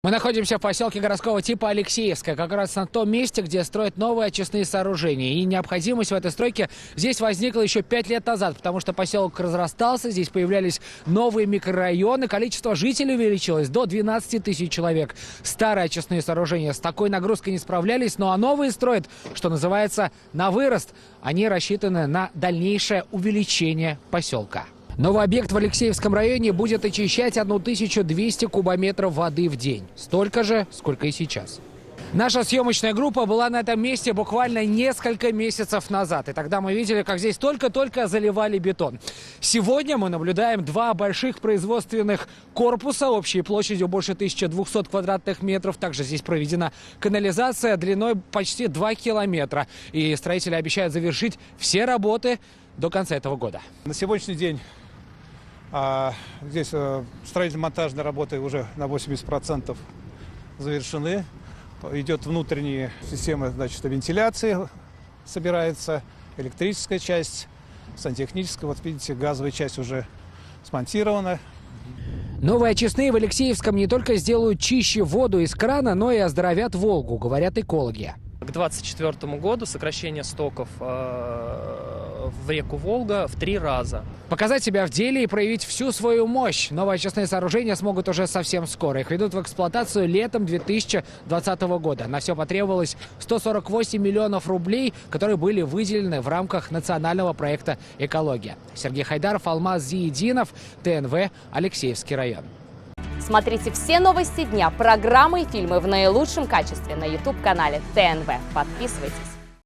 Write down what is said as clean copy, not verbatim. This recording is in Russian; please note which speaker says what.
Speaker 1: Мы находимся в поселке городского типа Алексеевское, как раз на том месте, где строят новые очистные сооружения. И необходимость в этой стройке здесь возникла еще 5 лет назад, потому что поселок разрастался, здесь появлялись новые микрорайоны, количество жителей увеличилось до 12 тысяч человек. Старые очистные сооружения с такой нагрузкой не справлялись, ну а новые строят, что называется, на вырост. Они рассчитаны на дальнейшее увеличение поселка. Новый объект в Алексеевском районе будет очищать 1200 кубометров воды в день. Столько же, сколько и сейчас. Наша съемочная группа была на этом месте буквально несколько месяцев назад. И тогда мы видели, как здесь только-только заливали бетон. Сегодня мы наблюдаем два больших производственных корпуса общей площадью больше 1200 квадратных метров. Также здесь проведена канализация длиной почти 2 километра. И строители обещают завершить все работы до конца этого года.
Speaker 2: На сегодняшний день здесь строительно-монтажные работы уже на 80% завершены. Идет внутренняя система, значит, вентиляции, собирается электрическая часть, сантехническая. Вот видите, газовая часть уже смонтирована.
Speaker 1: Новые очистные в Алексеевском не только сделают чище воду из крана, но и оздоровят Волгу, говорят экологи.
Speaker 3: К 2024 году сокращение стоков в реку Волга в 3 раза.
Speaker 1: Показать себя в деле и проявить всю свою мощь. Новые очистные сооружения смогут уже совсем скоро. Их ведут в эксплуатацию летом 2020 года. На все потребовалось 148 миллионов рублей, которые были выделены в рамках национального проекта «Экология». Сергей Хайдаров, Алмаз Зиединов, ТНВ, Алексеевский район.
Speaker 4: Смотрите все новости дня, программы и фильмы в наилучшем качестве на YouTube-канале ТНВ. Подписывайтесь.